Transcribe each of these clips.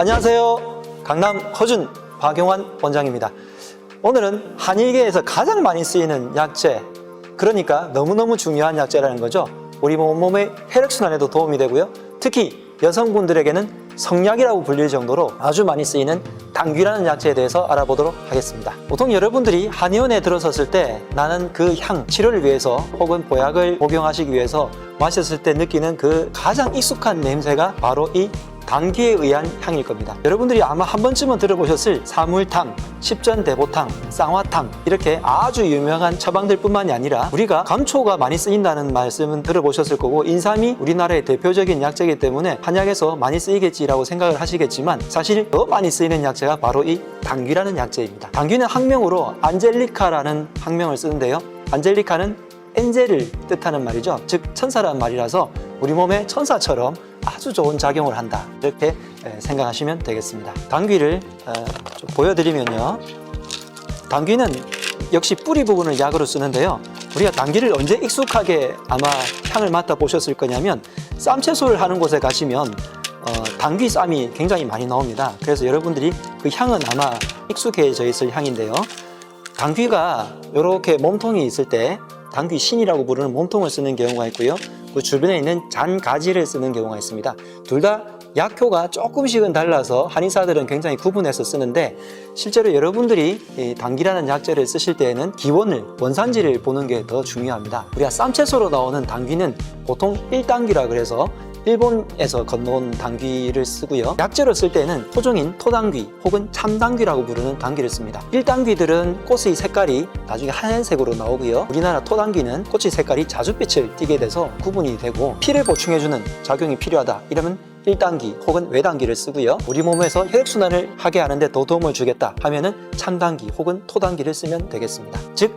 안녕하세요. 강남 허준 박용환 원장입니다. 오늘은 한일계에서 가장 많이 쓰이는 약재, 그러니까 너무너무 중요한 약재라는 거죠. 우리 몸의 혈액순환에도 도움이 되고요. 특히 여성분들에게는 성약이라고 불릴 정도로 아주 많이 쓰이는 당귀라는 약재에 대해서 알아보도록 하겠습니다. 보통 여러분들이 한의원에 들어섰을 때 나는 그 향, 치료를 위해서 혹은 보약을 복용하시기 위해서 마셨을 때 느끼는 그 가장 익숙한 냄새가 바로 이 당귀에 의한 향일 겁니다. 여러분들이 아마 한 번쯤은 들어보셨을 사물탕, 십전대보탕, 쌍화탕, 이렇게 아주 유명한 처방들 뿐만이 아니라 우리가 감초가 많이 쓰인다는 말씀은 들어보셨을 거고, 인삼이 우리나라의 대표적인 약재이기 때문에 한약에서 많이 쓰이겠지라고 생각을 하시겠지만, 사실 더 많이 쓰이는 약재가 바로 이 당귀라는 약재입니다. 당귀는 학명으로 안젤리카라는 학명을 쓰는데요. 안젤리카는 엔젤을 뜻하는 말이죠. 즉 천사라는 말이라서 우리 몸에 천사처럼 아주 좋은 작용을 한다, 이렇게 생각하시면 되겠습니다. 당귀를 좀 보여드리면요, 당귀는 역시 뿌리 부분을 약으로 쓰는데요. 우리가 당귀를 언제 익숙하게 아마 향을 맡아 보셨을 거냐면, 쌈채소를 하는 곳에 가시면 당귀 쌈이 굉장히 많이 나옵니다. 그래서 여러분들이 그 향은 아마 익숙해져 있을 향인데요, 당귀가 이렇게 몸통이 있을 때 당귀 신이라고 부르는 몸통을 쓰는 경우가 있고요, 그 주변에 있는 잔가지를 쓰는 경우가 있습니다. 둘 다 약효가 조금씩은 달라서 한의사들은 굉장히 구분해서 쓰는데, 실제로 여러분들이 이 당귀라는 약재를 쓰실 때에는 기원을, 원산지를 보는 게 더 중요합니다. 우리가 쌈채소로 나오는 당귀는 보통 1당귀라 그래서 일본에서 건너온 당귀를 쓰고요, 약재로 쓸 때는 토종인 토당귀 혹은 참당귀라고 부르는 당귀를 씁니다. 1당귀들은 꽃의 색깔이 나중에 하얀색으로 나오고요, 우리나라 토당귀는 꽃의 색깔이 자줏빛을 띠게 돼서 구분이 되고 피를 보충해주는 작용이 필요하다 이러면 1당귀 혹은 외당귀를 쓰고요, 우리 몸에서 혈액순환을 하게 하는데 더 도움을 주겠다 하면은 참당귀 혹은 토당귀를 쓰면 되겠습니다. 즉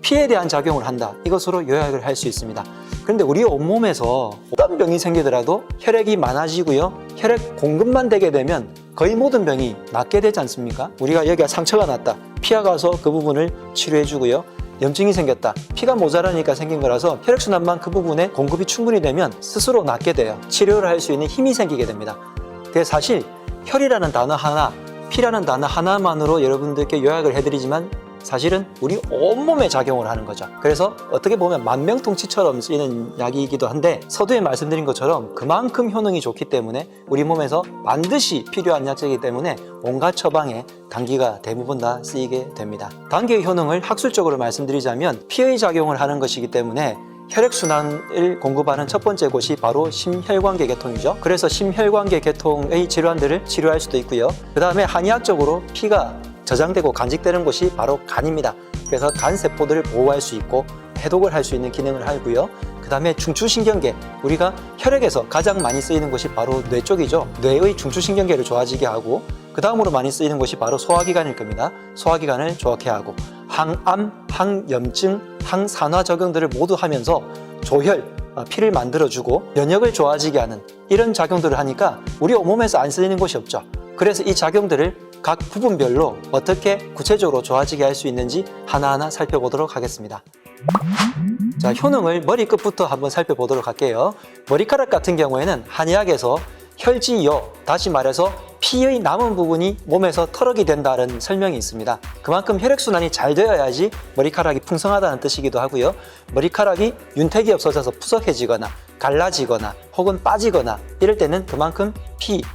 피에 대한 작용을 한다, 이것으로 요약을 할 수 있습니다. 그런데 우리 온몸에서 어떤 병이 생기더라도 혈액이 많아지고요, 혈액 공급만 되게 되면 거의 모든 병이 낫게 되지 않습니까? 우리가 여기가 상처가 났다, 피가 가서 그 부분을 치료해 주고요, 염증이 생겼다, 피가 모자라니까 생긴 거라서 혈액순환만 그 부분에 공급이 충분히 되면 스스로 낫게 돼요. 치료를 할 수 있는 힘이 생기게 됩니다. 그래서 사실 혈이라는 단어 하나, 피라는 단어 하나만으로 여러분들께 요약을 해드리지만 사실은 우리 온몸에 작용을 하는 거죠. 그래서 어떻게 보면 만병통치처럼 쓰이는 약이기도 한데, 서두에 말씀드린 것처럼 그만큼 효능이 좋기 때문에 우리 몸에서 반드시 필요한 약재이기 때문에 온갖 처방에 당귀가 대부분 다 쓰이게 됩니다. 당귀의 효능을 학술적으로 말씀드리자면, 피의 작용을 하는 것이기 때문에 혈액순환을 공급하는 첫 번째 곳이 바로 심혈관계 계통이죠. 그래서 심혈관계 계통의 질환들을 치료할 수도 있고요, 그 다음에 한의학적으로 피가 저장되고 간직되는 곳이 바로 간입니다. 그래서 간세포들을 보호할 수 있고 해독을 할 수 있는 기능을 하고요, 그 다음에 중추신경계, 우리가 혈액에서 가장 많이 쓰이는 곳이 바로 뇌 쪽이죠. 뇌의 중추신경계를 좋아지게 하고, 그 다음으로 많이 쓰이는 곳이 바로 소화기관일 겁니다. 소화기관을 좋게 하고, 항암, 항염증, 항산화 작용들을 모두 하면서 조혈, 피를 만들어주고 면역을 좋아지게 하는 이런 작용들을 하니까 우리 온몸에서 안 쓰이는 곳이 없죠. 그래서 이 작용들을 각 부분별로 어떻게 구체적으로 좋아지게 할 수 있는지 하나하나 살펴보도록 하겠습니다. 자, 효능을 머리끝부터 한번 살펴보도록 할게요. 머리카락 같은 경우에는 한의학에서 혈지요, 다시 말해서 피의 남은 부분이 몸에서 터럭이 된다는 설명이 있습니다. 그만큼 혈액순환이 잘 되어야지 머리카락이 풍성하다는 뜻이기도 하고요, 머리카락이 윤택이 없어져서 푸석해지거나 갈라지거나 혹은 빠지거나 이럴 때는 그만큼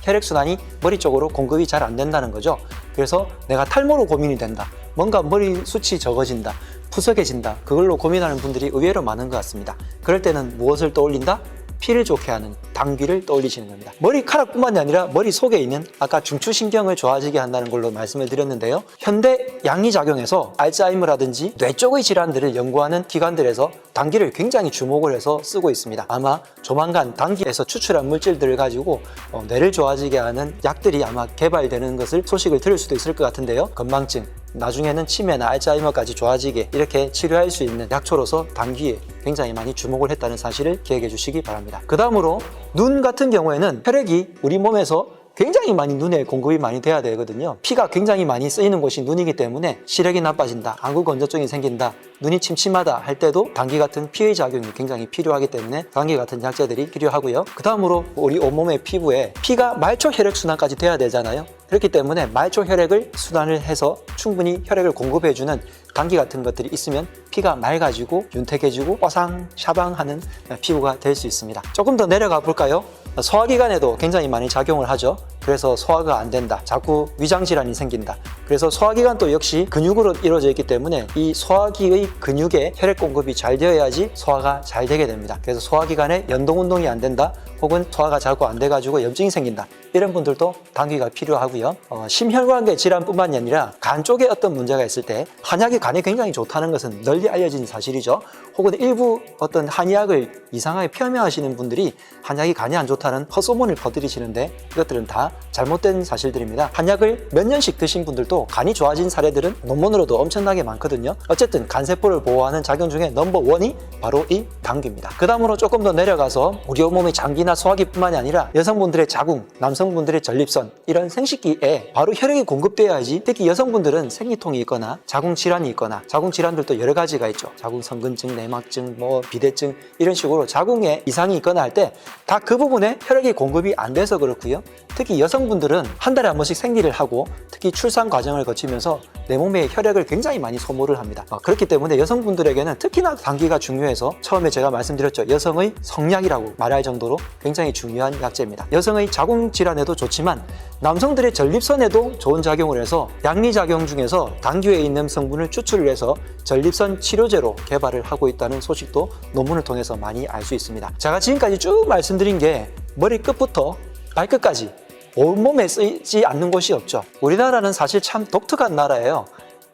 혈액순환이 머리 쪽으로 공급이 잘 안 된다는 거죠. 그래서 내가 탈모로 고민이 된다, 뭔가 머리숱이 적어진다, 푸석해진다, 그걸로 고민하는 분들이 의외로 많은 것 같습니다. 그럴 때는 무엇을 떠올린다? 피를 좋게 하는 당귀를 떠올리시는 겁니다. 머리카락뿐만이 아니라 머리 속에 있는 아까 중추신경을 좋아지게 한다는 걸로 말씀을 드렸는데요, 현대 양리작용에서 알츠하이머라든지 뇌 쪽의 질환들을 연구하는 기관들에서 당귀를 굉장히 주목을 해서 쓰고 있습니다. 아마 조만간 당귀에서 추출한 물질들을 가지고 뇌를 좋아지게 하는 약들이 아마 개발되는 것을 소식을 들을 수도 있을 것 같은데요, 건망증, 나중에는 치매나 알츠하이머까지 좋아지게 이렇게 치료할 수 있는 약초로서 당귀에 굉장히 많이 주목을 했다는 사실을 기억해 주시기 바랍니다. 그 다음으로 눈 같은 경우에는 혈액이 우리 몸에서 굉장히 많이 눈에 공급이 많이 돼야 되거든요. 피가 굉장히 많이 쓰이는 곳이 눈이기 때문에 시력이 나빠진다, 안구 건조증이 생긴다, 눈이 침침하다 할 때도 당귀 같은 피의 작용이 굉장히 필요하기 때문에 당귀 같은 약재들이 필요하고요. 그 다음으로 우리 온몸의 피부에 피가 말초 혈액 순환까지 돼야 되잖아요. 그렇기 때문에 말초 혈액을 순환을 해서 충분히 혈액을 공급해주는 당귀 같은 것들이 있으면 피가 맑아지고 윤택해지고 화상 샤방하는 피부가 될 수 있습니다. 조금 더 내려가 볼까요? 소화기관에도 굉장히 많이 작용을 하죠. 그래서 소화가 안 된다, 자꾸 위장질환이 생긴다. 그래서 소화기관도 역시 근육으로 이루어져 있기 때문에 이 소화기의 근육에 혈액 공급이 잘 되어야지 소화가 잘 되게 됩니다. 그래서 소화기관에 연동운동이 안 된다, 혹은 소화가 자꾸 안 돼가지고 염증이 생긴다, 이런 분들도 당귀가 필요하고요. 심혈관계 질환뿐만이 아니라 간 쪽에 어떤 문제가 있을 때 한약이 간에 굉장히 좋다는 것은 널리 알려진 사실이죠. 혹은 일부 어떤 한의학을 이상하게 폄훼하시는 분들이 한약이 간에 안 좋다는 헛소문을 퍼뜨리시는데 이것들은 다 잘못된 사실들입니다. 한약을 몇 년씩 드신 분들도 간이 좋아진 사례들은 논문으로도 엄청나게 많거든요. 어쨌든 간세포를 보호하는 작용 중에 넘버1이 바로 이 당귀입니다. 그 다음으로 조금 더 내려가서 우리 온몸의 장기나 소화기뿐만이 아니라 여성분들의 자궁, 남성분들의 전립선, 이런 생식기에 바로 혈액이 공급돼야지. 특히 여성분들은 생리통이 있거나 자궁 질환이 있거나, 자궁 질환들도 여러 가지가 있죠. 자궁 성근증, 내막증, 비대증, 이런 식으로 자궁에 이상이 있거나 할 때 다 그 부분에 혈액이 공급이 안 돼서 그렇고요. 특히 여성분들은 한 달에 한 번씩 생리를 하고 특히 출산 과정을 거치면서 내 몸에 혈액을 굉장히 많이 소모를 합니다. 그렇기 때문에 여성분들에게는 특히나 당귀가 중요해서 처음에 제가 말씀드렸죠. 여성의 성약이라고 말할 정도로 굉장히 중요한 약재입니다. 여성의 자궁 질환에도 좋지만 남성들의 전립선에도 좋은 작용을 해서 양리작용 중에서 당귀에 있는 성분을 추출을 해서 전립선 치료제로 개발을 하고 있다는 소식도 논문을 통해서 많이 알 수 있습니다. 제가 지금까지 쭉 말씀드린 게 머리 끝부터 발끝까지 온몸에 쓰이지 않는 곳이 없죠. 우리나라는 사실 참 독특한 나라예요.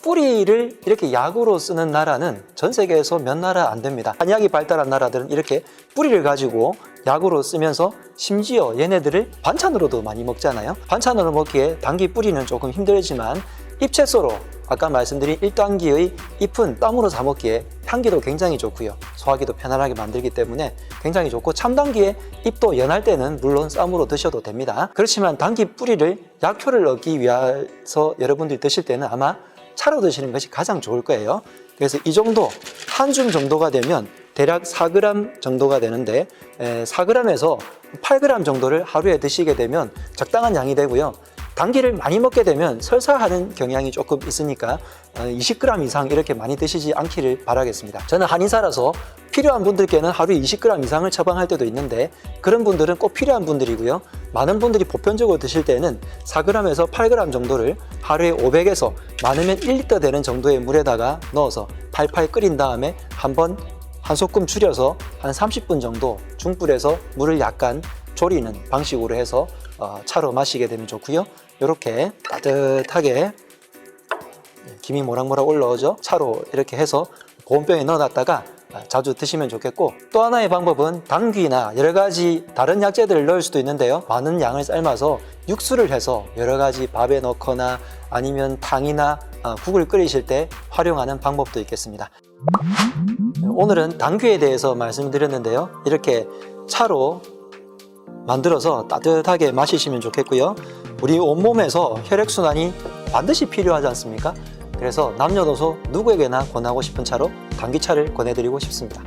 뿌리를 이렇게 약으로 쓰는 나라는 전 세계에서 몇 나라 안 됩니다. 한약이 발달한 나라들은 이렇게 뿌리를 가지고 약으로 쓰면서 심지어 얘네들을 반찬으로도 많이 먹잖아요. 반찬으로 먹기에 당귀 뿌리는 조금 힘들지만 잎채소로 아까 말씀드린 1단기의 잎은 땀으로 사 먹기에 향기도 굉장히 좋고요. 소화기도 편안하게 만들기 때문에 굉장히 좋고, 참당귀의 잎도 연할 때는 물론 쌈으로 드셔도 됩니다. 그렇지만 당귀 뿌리를 약효를 얻기 위해서 여러분들이 드실 때는 아마 차로 드시는 것이 가장 좋을 거예요. 그래서 이 정도, 한 줌 정도가 되면 대략 4g 정도가 되는데 4g에서 8g 정도를 하루에 드시게 되면 적당한 양이 되고요. 당귀를 많이 먹게 되면 설사하는 경향이 조금 있으니까 20g 이상 이렇게 많이 드시지 않기를 바라겠습니다. 저는 한의사라서 필요한 분들께는 하루에 20g 이상을 처방할 때도 있는데 그런 분들은 꼭 필요한 분들이고요. 많은 분들이 보편적으로 드실 때는 4g에서 8g 정도를 하루에 500에서 많으면 1리터 되는 정도의 물에다가 넣어서 팔팔 끓인 다음에 한번 한 소끔 줄여서 한 30분 정도 중불에서 물을 약간 졸이는 방식으로 해서 차로 마시게 되면 좋고요. 이렇게 따뜻하게 김이 모락모락 올라오죠. 차로 이렇게 해서 보온병에 넣어놨다가 자주 드시면 좋겠고, 또 하나의 방법은 당귀나 여러 가지 다른 약재들을 넣을 수도 있는데요. 많은 양을 삶아서 육수를 해서 여러 가지 밥에 넣거나 아니면 탕이나 국을 끓이실 때 활용하는 방법도 있겠습니다. 오늘은 당귀에 대해서 말씀드렸는데요. 이렇게 차로 만들어서 따뜻하게 마시시면 좋겠고요. 우리 온몸에서 혈액순환이 반드시 필요하지 않습니까? 그래서 남녀노소 누구에게나 권하고 싶은 차로 당귀차를 권해드리고 싶습니다.